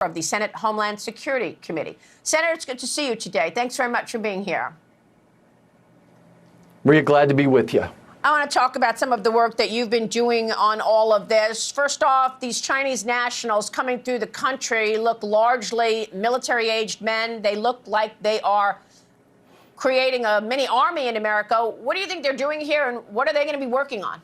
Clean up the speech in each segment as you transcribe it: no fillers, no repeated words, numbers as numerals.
of the Senate Homeland Security Committee. Senator, it's good to see you today. Thanks very much for being here. We're glad to be with you. I want to talk about some of the work that you've been doing on all of this. First off, these Chinese nationals coming through the country look largely military-aged men. They look like they are creating a mini army in America. What do you think they're doing here, and what are they going to be working on?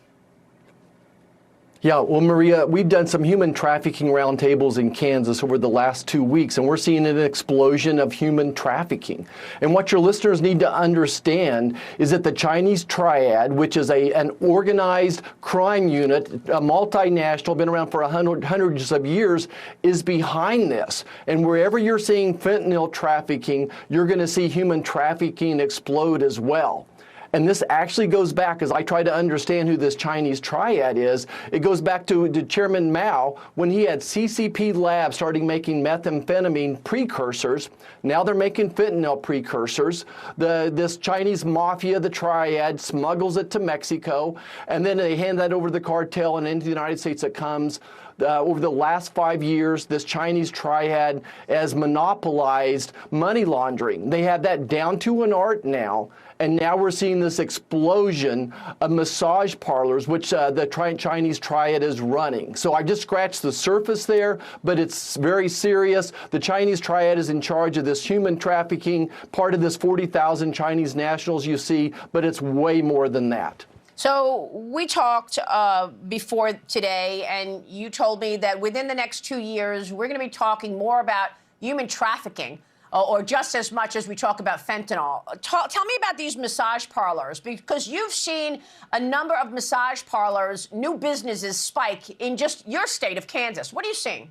Yeah, well, Maria, we've done some human trafficking roundtables in Kansas over the last 2 weeks, and we're seeing an explosion of human trafficking. And what your listeners need to understand is that the Chinese Triad, which is an organized crime unit, a multinational, been around for hundreds of years, is behind this. And wherever you're seeing fentanyl trafficking, you're going to see human trafficking explode as well. And this actually goes back, as I try to understand who this Chinese Triad is, it goes back to Chairman Mao when he had CCP labs starting making methamphetamine precursors. Now they're making fentanyl precursors. This Chinese mafia, the Triad, smuggles it to Mexico, and then they hand that over to the cartel, and into the United States it comes. Over the last 5 years, this Chinese Triad has monopolized money laundering. They have that down to an art now, and now we're seeing this explosion of massage parlors, which the Chinese Triad is running. So I just scratched the surface there, but it's very serious. The Chinese Triad is in charge of this human trafficking, part of this 40,000 Chinese nationals you see, but it's way more than that. So we talked before today, and you told me that within the next 2 years, we're going to be talking more about human trafficking, or just as much as we talk about fentanyl. Tell me about these massage parlors, because you've seen a number of massage parlors, new businesses spike in just your state of Kansas. What are you seeing?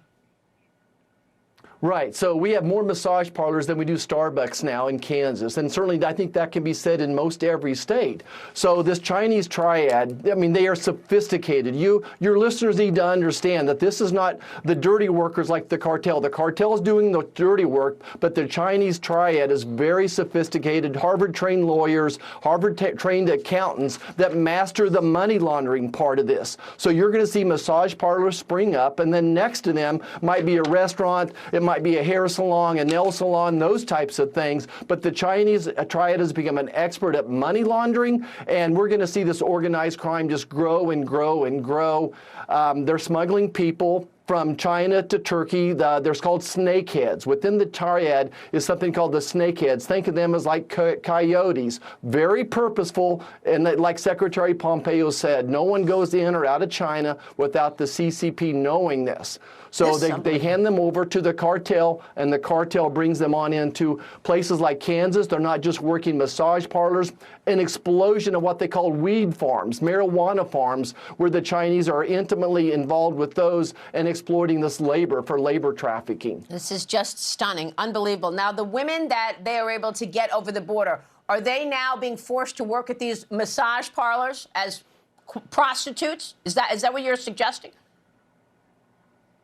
Right. So we have more massage parlors than we do Starbucks now in Kansas. And certainly I think that can be said in most every state. So this Chinese Triad, I mean, they are sophisticated. Your listeners need to understand that this is not the dirty workers like the cartel. The cartel is doing the dirty work, but the Chinese Triad is very sophisticated, Harvard-trained lawyers, Harvard-trained accountants that master the money laundering part of this. So you're going to see massage parlors spring up, and then next to them might be a restaurant, it might be a hair salon, a nail salon, those types of things. But the Chinese Triad has become an expert at money laundering, and we're going to see this organized crime just grow and grow and grow. They're smuggling people from China to Turkey. They're called snakeheads. Within the Triad is something called the snakeheads. Think of them as like coyotes, very purposeful, and like Secretary Pompeo said, no one goes in or out of China without the CCP knowing this. So they hand them over to the cartel, and the cartel brings them on into places like Kansas. They're not just working massage parlors, an explosion of what they call weed farms, marijuana farms, where the Chinese are intimately involved with those and exploiting this labor for labor trafficking. This is just stunning, unbelievable. Now, the women that they are able to get over the border, are they now being forced to work at these massage parlors as prostitutes? Is that what you're suggesting?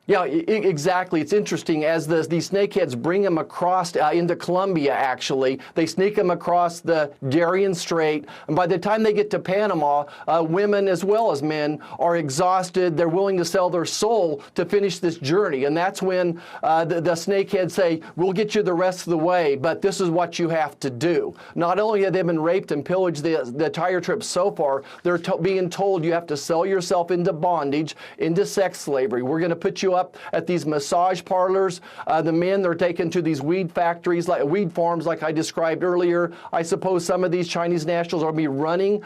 Yeah, exactly. It's interesting. As these snakeheads bring them across into Colombia, actually, they sneak them across the Darien Strait. And by the time they get to Panama, women as well as men are exhausted. They're willing to sell their soul to finish this journey. And that's when the snakeheads say, we'll get you the rest of the way, but this is what you have to do. Not only have they been raped and pillaged the entire trip so far, they're being told you have to sell yourself into bondage, into sex slavery. We're going to put you up at these massage parlors. The men, they're taken to these weed factories, like weed farms, like I described earlier. I suppose some of these Chinese nationals will be running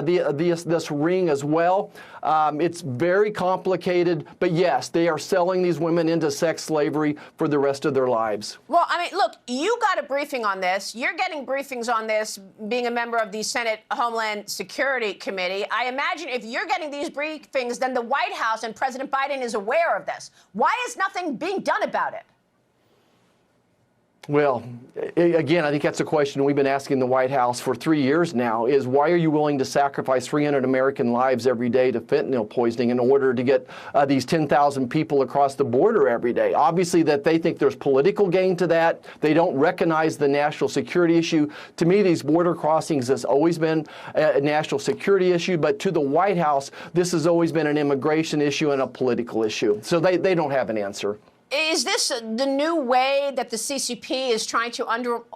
this ring as well. It's very complicated, but yes, they are selling these women into sex slavery for the rest of their lives. Well, I mean, look, you got a briefing on this. You're getting briefings on this, being a member of the Senate Homeland Security Committee. I imagine if you're getting these briefings, then the White House and President Biden is aware of this. Why is nothing being done about it? Well, again, I think that's a question we've been asking the White House for 3 years now, is why are you willing to sacrifice 300 American lives every day to fentanyl poisoning in order to get these 10,000 people across the border every day? Obviously that they think there's political gain to that. They don't recognize the national security issue. To me, these border crossings has always been a national security issue, but to the White House, this has always been an immigration issue and a political issue. So they don't have an answer. Is this the new way that the CCP is trying to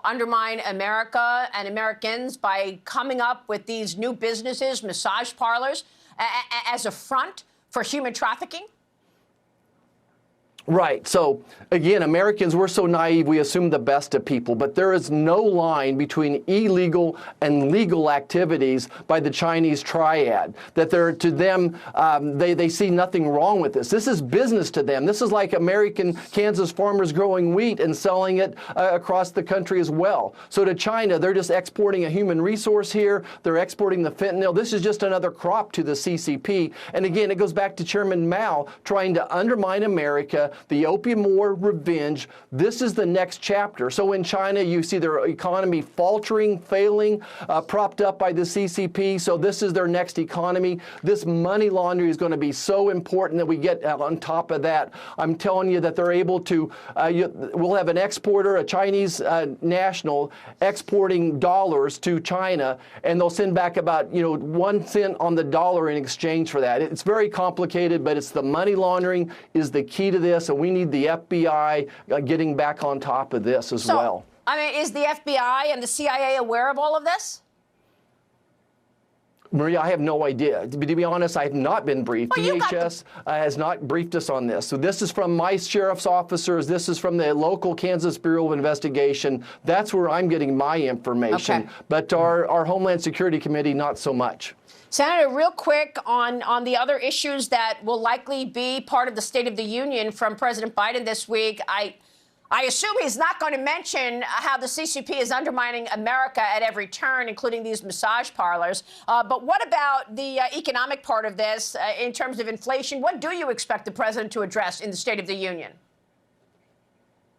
undermine America and Americans by coming up with these new businesses, massage parlors, as a front for human trafficking? Right. So, again, Americans, we're so naive, we assume the best of people. But there is no line between illegal and legal activities by the Chinese triad. That they're, to them, they see nothing wrong with this. This is business to them. This is like American Kansas farmers growing wheat and selling it across the country as well. So to China, they're just exporting a human resource here. They're exporting the fentanyl. This is just another crop to the CCP. And again, it goes back to Chairman Mao trying to undermine America, the Opium War, revenge. This is the next chapter. So in China, you see their economy faltering, failing, propped up by the CCP. So this is their next economy. This money laundering is going to be so important that we get on top of that. I'm telling you that they're able to, we'll have an exporter, a Chinese national, exporting dollars to China, and they'll send back about, 1 cent on the dollar in exchange for that. It's very complicated, but it's the money laundering is the key to this. So we need the FBI getting back on top of this as well. I mean, is the FBI and the CIA aware of all of this? Maria, I have no idea. To be honest, I have not been briefed. Well, DHS has not briefed us on this. So this is from my sheriff's officers. This is from the local Kansas Bureau of Investigation. That's where I'm getting my information. Okay. But our Homeland Security Committee, not so much. Senator, real quick on the other issues that will likely be part of the State of the Union from President Biden this week, I assume he's not going to mention how the CCP is undermining America at every turn, including these massage parlors. But what about the economic part of this in terms of inflation? What do you expect the president to address in the State of the Union?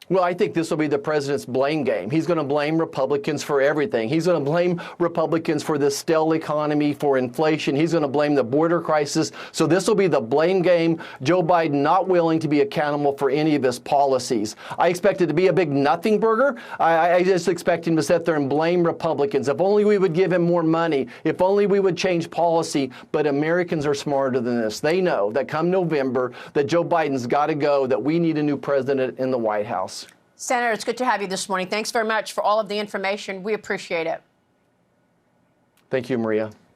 Well, I think this will be the president's blame game. He's going to blame Republicans for everything. He's going to blame Republicans for the stale economy, for inflation. He's going to blame the border crisis. So this will be the blame game. Joe Biden not willing to be accountable for any of his policies. I expect it to be a big nothing burger. I just expect him to sit there and blame Republicans. If only we would give him more money. If only we would change policy. But Americans are smarter than this. They know that come November that Joe Biden's got to go, that we need a new president in the White House. Senator, it's good to have you this morning. Thanks very much for all of the information. We appreciate it. Thank you, Maria.